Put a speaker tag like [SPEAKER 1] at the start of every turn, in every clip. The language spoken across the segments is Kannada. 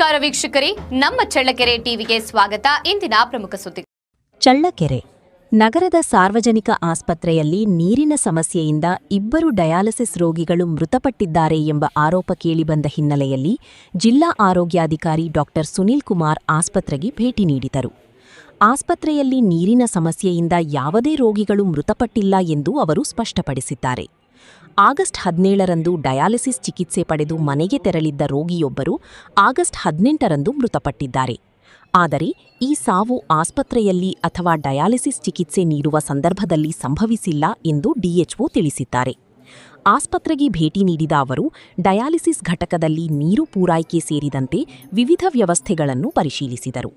[SPEAKER 1] ನಮಸ್ಕಾರ ವೀಕ್ಷಕರೇ, ನಮ್ಮ ಚಳ್ಳಕೆರೆ ಟಿವಿಗೆ ಸ್ವಾಗತ. ಇಂದಿನ ಪ್ರಮುಖ ಸುದ್ದಿ.
[SPEAKER 2] ಚಳ್ಳಕೆರೆ ನಗರದ ಸಾರ್ವಜನಿಕ ಆಸ್ಪತ್ರೆಯಲ್ಲಿ ನೀರಿನ ಸಮಸ್ಯೆಯಿಂದ 2 ಡಯಾಲಿಸಿಸ್ ರೋಗಿಗಳು ಮೃತಪಟ್ಟಿದ್ದಾರೆ ಎಂಬ ಆರೋಪ ಕೇಳಿಬಂದ ಹಿನ್ನೆಲೆಯಲ್ಲಿ ಜಿಲ್ಲಾ ಆರೋಗ್ಯಾಧಿಕಾರಿ ಡಾ ಸುನೀಲ್ ಕುಮಾರ್ ಆಸ್ಪತ್ರೆಗೆ ಭೇಟಿ ನೀಡಿದರು. ಆಸ್ಪತ್ರೆಯಲ್ಲಿ ನೀರಿನ ಸಮಸ್ಯೆಯಿಂದ ಯಾವುದೇ ರೋಗಿಗಳು ಮೃತಪಟ್ಟಿಲ್ಲ ಎಂದು ಅವರು ಸ್ಪಷ್ಟಪಡಿಸಿದ್ದಾರೆ. ಆಗಸ್ಟ್ 17ರಂದು ಡಯಾಲಿಸಿಸ್ ಚಿಕಿತ್ಸೆ ಪಡೆದು ಮನೆಗೆ ತೆರಳಿದ್ದ ರೋಗಿಯೊಬ್ಬರು ಆಗಸ್ಟ್ 18ರಂದು ಮೃತಪಟ್ಟಿದ್ದಾರೆ. ಆದರೆ ಈ ಸಾವು ಆಸ್ಪತ್ರೆಯಲ್ಲಿ ಅಥವಾ ಡಯಾಲಿಸಿಸ್ ಚಿಕಿತ್ಸೆ ನೀಡುವ ಸಂದರ್ಭದಲ್ಲಿ ಸಂಭವಿಸಿಲ್ಲ ಎಂದು ಡಿಎಚ್ಒ ತಿಳಿಸಿದ್ದಾರೆ. ಆಸ್ಪತ್ರೆಗೆ ಭೇಟಿ ನೀಡಿದ ಅವರು ಡಯಾಲಿಸಿಸ್ ಘಟಕದಲ್ಲಿ ನೀರು ಪೂರೈಕೆ ಸೇರಿದಂತೆ ವಿವಿಧ ವ್ಯವಸ್ಥೆಗಳನ್ನು ಪರಿಶೀಲಿಸಿದರು.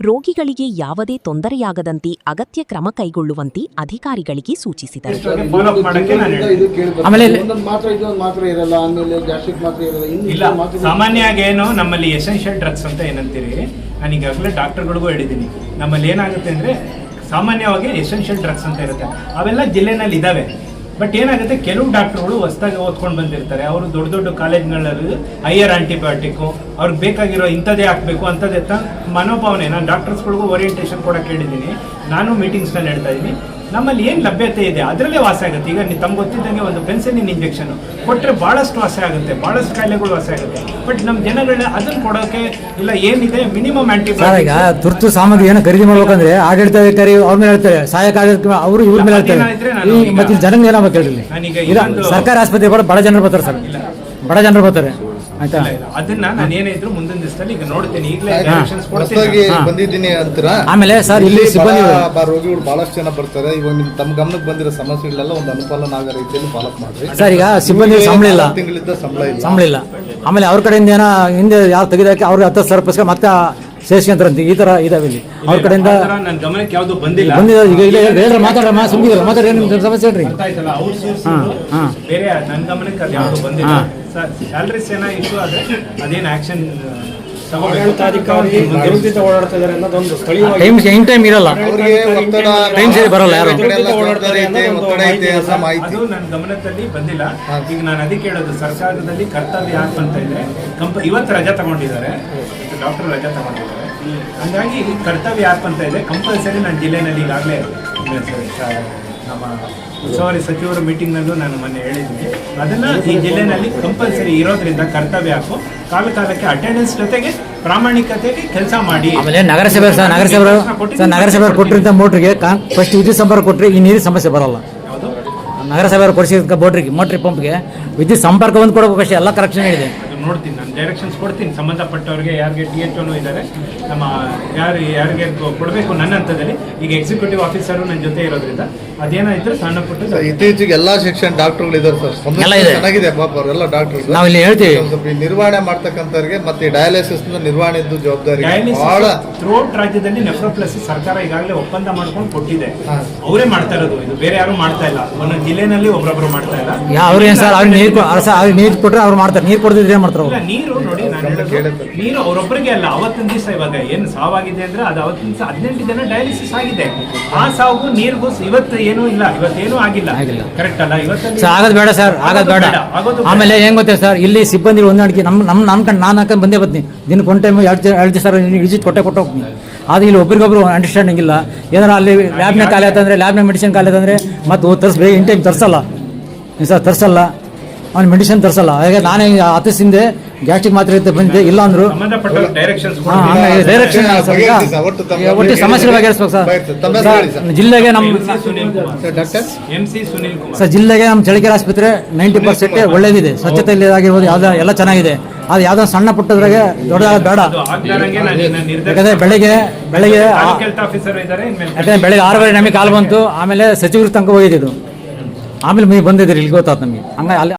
[SPEAKER 2] ರೋಗಿಗಳಿಗೆ ಯಾವುದೇ ತೊಂದರೆಯಾಗದಂತೆ ಅಗತ್ಯ ಕ್ರಮ ಕೈಗೊಳ್ಳುವಂತೆ ಅಧಿಕಾರಿಗಳಿಗೆ ಸೂಚಿಸಿದರು.
[SPEAKER 3] ಸಾಮಾನ್ಯವಾಗಿ ಏನು ನಮ್ಮಲ್ಲಿ ಎಸೆನ್ಷಿಯಲ್ ಡ್ರಗ್ಸ್ ಅಂತ ಏನಂತೀರಿ, ನಾನು ಈಗಾಗಲೇ ಡಾಕ್ಟರ್ಗಳಿಗೂ ಹೇಳಿದ್ದೀನಿ. ನಮ್ಮಲ್ಲಿ ಏನಾಗುತ್ತೆ ಅಂದರೆ ಸಾಮಾನ್ಯವಾಗಿ ಎಸೆನ್ಷಿಯಲ್ ಡ್ರಗ್ಸ್ ಅಂತ ಇರುತ್ತೆ, ಅವೆಲ್ಲ ಜಿಲ್ಲೆನಲ್ಲಿ ಇದ್ದಾವೆ. ಬಟ್ ಏನಾಗುತ್ತೆ, ಕೆಲವು ಡಾಕ್ಟರ್ಗಳು ಹೊಸದಾಗಿ ಓದ್ಕೊಂಡು ಬಂದಿರ್ತಾರೆ. ಅವರು ದೊಡ್ಡ ದೊಡ್ಡ ಕಾಲೇಜ್ಗಳಲ್ಲಿ ಹೈಯರ್ ಆಂಟಿಬಯೋಟಿಕ್ಕು ಅವ್ರಿಗೆ ಬೇಕಾಗಿರೋ ಇಂಥದ್ದೇ ಹಾಕಬೇಕು ಅಂಥದ್ದೇ ಮನೋಭಾವನೆ. ನಾನು ಡಾಕ್ಟರ್ಸ್ಗಳಿಗೂ ಓರಿಯೆಂಟೇಷನ್ ಕೂಡ ಕೇಳಿದ್ದೀನಿ, ನಾನು ಮೀಟಿಂಗ್ಸ್ನಲ್ಲಿ ಹೇಳ್ತಾ ಇದ್ದೀನಿ. ನಮ್ಮಲ್ಲಿ ಏನು ಲಭ್ಯತೆ ಇದೆ ಅದರಲ್ಲೇ ವಾಸ ಆಗುತ್ತೆ. ಈಗ ತಮ್ಗೆ ಗೊತ್ತಿದ್ದಂಗೆ ಒಂದು ಪೆನ್ಸಿಲಿನ್ ಇಂಜೆಕ್ಷನ್ ಕೊಟ್ಟರೆ ಭಾಳಷ್ಟು ವಾಸ ಆಗುತ್ತೆ, ಭಾಳಷ್ಟು ಕಾಯಿಲೆಗಳು ವಾಸ ಆಗುತ್ತೆ. ಬಟ್ ನಮ್ಮ ಜನಗಳನ್ನ ಅದನ್ನು ಕೊಡೋಕೆ ಇಲ್ಲ, ಏನಿದೆ ಮಿನಿಮಮ್ ಆಂಟಿಬಯೋಟಿಕ್.
[SPEAKER 4] ಈಗ ತುರ್ತು ಸಾಮಗ್ರಿ ಏನೋ ಖರೀದಿ ಮಾಡ್ಬೇಕಂದ್ರೆ ಆಡಳಿತಾಧಿಕಾರಿ ಅವ್ರ ಮೇಲೆ ಹೇಳ್ತಾರೆ, ಸಹಾಯಕ ಅವರು ಇವ್ರ ಮೇಲೆ ಹೇಳ್ತಾರೆ. ಮತ್ತೆ ಜನಂಗೆ ಏನಾಗಬೇಕು ಹೇಳಿ, ಸರ್ಕಾರಿ ಆಸ್ಪತ್ರೆ ಕೂಡ ಬಡ ಜನರು ಬರ್ತಾರೆ ಸರ್, ಬಡ ಜನರು ಬರ್ತಾರೆ. ಆಯ್ತಾ,
[SPEAKER 3] ಅದನ್ನ ನಾನು ಏನಿದ್ರು ಮುಂದಿನ ದಿವಸದಲ್ಲಿ ಈಗ ನೋಡ್ತೀನಿ. ಈಗಲೇ
[SPEAKER 5] ಬಂದಿದ್ದೀನಿ ಅಂತೀರ.
[SPEAKER 4] ಆಮೇಲೆ ಸರ್ ಇಲ್ಲಿ ಸಿಬ್ಬಂದಿ
[SPEAKER 5] ರೋಗಿಗಳು ಬಹಳಷ್ಟು ಜನ ಬರ್ತಾರೆ. ಇವಾಗ ನಿಮ್ ತಮ್ಮ ಗಮನಕ್ಕೆ ಬಂದಿರೋ ಸಮಸ್ಯೆಗಳೆಲ್ಲ ಒಂದು ಅನುಪಾಲನ ಆಗೋ ರೀತಿಯಲ್ಲಿ ಫಾಲೋ ಮಾಡ್ರಿ
[SPEAKER 4] ಸರ್. ಈಗ ಸಿಬ್ಬಂದಿ ಸಂಬಳ ಇಲ್ಲ,
[SPEAKER 5] ತಿಂಗಳಿಂದ ಸಂಬಳ ಇಲ್ಲ.
[SPEAKER 4] ಆಮೇಲೆ ಅವ್ರ ಕಡೆಯಿಂದ ಏನೋ ಹಿಂದೆ ಯಾವ ತೆಗೆದಾಕಿ ಅವ್ರಿಗೆ 10,000 ರೂಪಾಯಿ ಮತ್ತೆ ಸೇರಿಸ್ಕೊಂತಾರಂತೆ. ಈ ತರ ಇದಾವೆ ಇಲ್ಲಿ ಅವ್ರ ಕಡೆಯಿಂದ.
[SPEAKER 3] ನನ್ನ ಗಮನಕ್ಕೆ ಯಾವುದು ಬಂದಿಲ್ಲ.
[SPEAKER 4] ಈಗ ಹೇಳ್ರಿ, ಮಾತಾಡ್ರಿ, ಸುಮ್ಮಿದ್ರೆ ಮಾತಾಡ್ರಿ, ನಿಮ್ ಸಮಸ್ಯೆ ಹೇಳ್ರಿ.
[SPEAKER 3] ಬೇರೆ ನನ್ನ ಗಮನಕ್ಕೆ ಅದು ಯಾವುದು ಬಂದಿಲ್ಲ. ಸ್ಯಾಲರೀಸ್ ಏನೋ ಇಶ್ಯೂ ಆದರೆ ಅದೇನು ಆಕ್ಷನ್
[SPEAKER 4] ಟೈಮ್ ಇರಲ್ಲ, ಟೈಮ್ ಸರಿ ಬರಲ್ಲ, ಯಾರು
[SPEAKER 3] ಅದು ನನ್ನ ಗಮನದಲ್ಲಿ ಬಂದಿಲ್ಲ. ಈಗ ನಾನು ಅದಕ್ಕೆ ಹೇಳೋದು, ಸರ್ಕಾರದಲ್ಲಿ ಕರ್ತವ್ಯ ಅಂತ ಇದೆ. ಇವತ್ತು ರಜಾ ತಗೊಂಡಿದ್ದಾರೆ, ಡಾಕ್ಟರ್ ರಜಾ ತಗೊಂಡಿದ್ದಾರೆ. ಹಾಗಾಗಿ ಕರ್ತವ್ಯ ಆ್ಯಪ್ ಅಂತ ಇದೆ, ಕಂಪಲ್ಸರಿ ನನ್ನ ಜಿಲ್ಲೆನಲ್ಲಿ ಈಗಾಗಲೇ ನಮ್ಮ ಉಸ್ತುವಾರಿ ಸಚಿವರ ಮೀಟಿಂಗ್ನಲ್ಲೂ ನಾನು ಮೊನ್ನೆ ಹೇಳಿದ್ದೀನಿ. ಅದನ್ನು ಈ ಜಿಲ್ಲೆನಲ್ಲಿ ಕಂಪಲ್ಸರಿ ಇರೋದ್ರಿಂದ ಕರ್ತವ್ಯ ಆ್ಯಪು ಕಾಲಕ್ಕೆ ಅಟೆಂಡೆನ್ಸ್ ಜೊತೆಗೆ ಪ್ರಾಮಾಣಿಕತೆಗೆ ಕೆಲಸ ಮಾಡಿ.
[SPEAKER 4] ಆಮೇಲೆ ನಗರಸಭೆಯವರು ಕೊಟ್ಟಿದ್ದ ಮೋಟ್ರಿಗೆ ಫಸ್ಟ್ ವಿದ್ಯುತ್ ಸಂಪರ್ಕ ಕೊಟ್ಟರೆ ಈ ನೀರಿನ ಸಮಸ್ಯೆ ಬರಲ್ಲ. ನಗರಸಭೆಯವರು ಕೊಡಿಸಿದ ಮೋಟ್ರಿ ಪಂಪ್ಗೆ ವಿದ್ಯುತ್ ಸಂಪರ್ಕ ಒಂದು ಕೊಡಬೇಕಷ್ಟೇ, ಎಲ್ಲ ಕರೆಕ್ಷನ್ ಇದೆ.
[SPEAKER 3] ನೋಡ್ತೀನಿ, ನಾನು ಡೈರೆಕ್ಷನ್ಸ್ ಕೊಡ್ತೀನಿ ಸಂಬಂಧಪಟ್ಟವ್ರಿಗೆ, ಯಾರಿಗೆ DHOನೂ ಇದ್ದಾರೆ, ನಮ್ಮ ಯಾರಿಗೆ ಕೊಡಬೇಕು ನನ್ನ ಹಂತದಲ್ಲಿ. ಈಗ ಎಕ್ಸಿಕ್ಯೂಟಿವ್ ಆಫೀಸರು ನನ್ನ ಜೊತೆ ಇರೋದ್ರಿಂದ ಅದೇನಾಯಿತು ಸಣ್ಣ ಪುಟ್ಟ.
[SPEAKER 5] ಇತ್ತೀಚೆಗೆ ಎಲ್ಲಾ ಸೆಕ್ಷನ್ ಡಾಕ್ಟರ್ಗಳು ಇದ್ದಾರೆ ಸರ್, ಚೆನ್ನಾಗಿದೆ ಪಾಪ ಅವರೆಲ್ಲ ಡಾಕ್ಟರ್.
[SPEAKER 4] ನಾವು ಇಲ್ಲಿ ಹೇಳ್ತೀವಿ,
[SPEAKER 5] ನಿರ್ವಹಣೆ ಮಾಡ್ತಕ್ಕಂಥವ್ರಿಗೆ ಮತ್ತೆ ಡಯಾಲಿಸಿಸ್ ನಿರ್ವಹಣೆದ್ದು ಜವಾಬ್ದಾರಿ ಬಹಳ.
[SPEAKER 3] ಥ್ರೂಔಟ್ ರಾಜ್ಯದಲ್ಲಿ ನೆಫ್ರೋಪ್ಲಸಿಸ್ ಸರ್ಕಾರ ಈಗಾಗಲೇ ಒಪ್ಪಂದ ಮಾಡ್ಕೊಂಡು ಕೊಟ್ಟಿದೆ, ಅವರೇ ಮಾಡ್ತಾ ಇರೋದು, ಇದು ಬೇರೆ ಯಾರು ಮಾಡ್ತಾ ಇಲ್ಲ. ಒಂದೊಂದು ಜಿಲ್ಲೆನಲ್ಲಿ ಒಬ್ಬೊಬ್ರು ಮಾಡ್ತಾ ಇಲ್ಲ.
[SPEAKER 4] ಅವ್ರೇನು ಸರ್, ಅವ್ರಿಗೆ ನೀರು ಕೊಟ್ಟರೆ ಅವ್ರು ಮಾಡ್ತಾರೆ, ನೀರು ಕೊಡದಿದ್ರೆ ಏನ್ ಮಾಡ್ತಾರೆ?
[SPEAKER 3] ನೀರು ನೋಡಿ, ನೀರು ಅವರೊಬ್ಬರಿಗೆ ಅಲ್ಲ, ಅವತ್ತಿನ ದಿವಸ ಇವಾಗ ಏನು ಸಾವಾಗಿದೆ ಅಂದ್ರೆ ಅದು ಅವತ್ತಿನ ದಿವಸ 18 ಜನ ಡಯಾಲಿಸಿಸ್ ಆಗಿದೆ. ಆ ಸಾವು ನೀರಿಗೂ ಇವತ್ತು ಏನೂ ಇಲ್ಲ, ಇವತ್ತೇನೂ ಆಗಿಲ್ಲ. ಕರೆಕ್ಟ್ ಅಲ್ಲ? ಇವತ್ತು
[SPEAKER 4] ಆಗೋದು ಬೇಡ ಸರ್, ಆಗೋದು ಬೇಡ. ಆಮೇಲೆ ಏನ್ ಗೊತ್ತೇ ಸರ್, ಇಲ್ಲಿ ಸಿಬ್ಬಂದಿ ಹೊಂದಾಣಿಕೆ ನಾನು ಹಾಕೊಂಡು ಬಂದೇ ಬರ್ತೀನಿ. ದಿನಕ್ಕೆ ಒಂದು ಟೈಮ್ 2 ದಿವಸ ವಿಸಿಟ್ ಕೊಟ್ಟೆ ಹೋಗ್ತೀನಿ. ಆದರೆ ಇಲ್ಲಿ ಒಬ್ರಿಗೊಬ್ರು ಅಂಡರ್ಸ್ಟ್ಯಾಂಡಿಂಗ್ ಇಲ್ಲ. ಏನಾರ ಅಲ್ಲಿ ಲ್ಯಾಬ್ನ ಖಾಲಿ ಆಯ್ತಂದ್ರೆ, ಲ್ಯಾಬ್ನ ಮೆಡಿಸಿನ್ ಖಾಲಿ ಆಯ್ತಂದ್ರೆ ಮತ್ತೆ ತರಿಸ್ಬೇಕು, ಇನ್ ಟೈಮ್ ತರಿಸಲ್ಲ ಸರ್, ತರಿಸಲ್ಲ, ಅವ್ನು ಮೆಡಿಸಿನ್ ತರಿಸಲ್ಲ. ಹಾಗೆ ನಾನೇ ಆಫೀಸಿಂದ ಗ್ಯಾಸ್ಟ್ರಿಕ್ ಮಾತ್ರೆ ಬಂದಿದ್ದೆ, ಇಲ್ಲ ಅಂದ್ರು ಡೈರೆಕ್ಷನ್ ಒಟ್ಟು ಸಮಸ್ಯೆ ಬಗೆಹರಿಸ್ಬೇಕು ಸರ್. ಜಿಲ್ಲೆಗೆ ಸರ್, ಜಿಲ್ಲೆಗೆ ನಮ್ಮ ಚಳ್ಳಕೆರೆ ಆಸ್ಪತ್ರೆ 90% ಒಳ್ಳೇದಿದೆ, ಸ್ವಚ್ಛತೆ ಆಗಿರ್ಬೋದು, ಎಲ್ಲ ಚೆನ್ನಾಗಿದೆ. ಅದು ಯಾವ್ದೋ ಸಣ್ಣ ಪುಟ್ಟದ್ರಾಗೆ ದೊಡ್ಡದಾದ ಬೇಡ. ಯಾಕಂದ್ರೆ ಬೆಳಗ್ಗೆ 6 ಗಂಟೆ ನಮಗೆ ಕಾಲ್ ಬಂತು, ಆಮೇಲೆ ಸಚಿವರು ತನಕ ಹೋಗಿದ್ದು, ಆಮೇಲೆ ಬಂದಿದ್ದೀರಿ ಇಲ್ಲಿ ಗೊತ್ತಾಯ್ತು ನಮಗೆ. ಹಂಗಾಗಿ ಅಲ್ಲಿ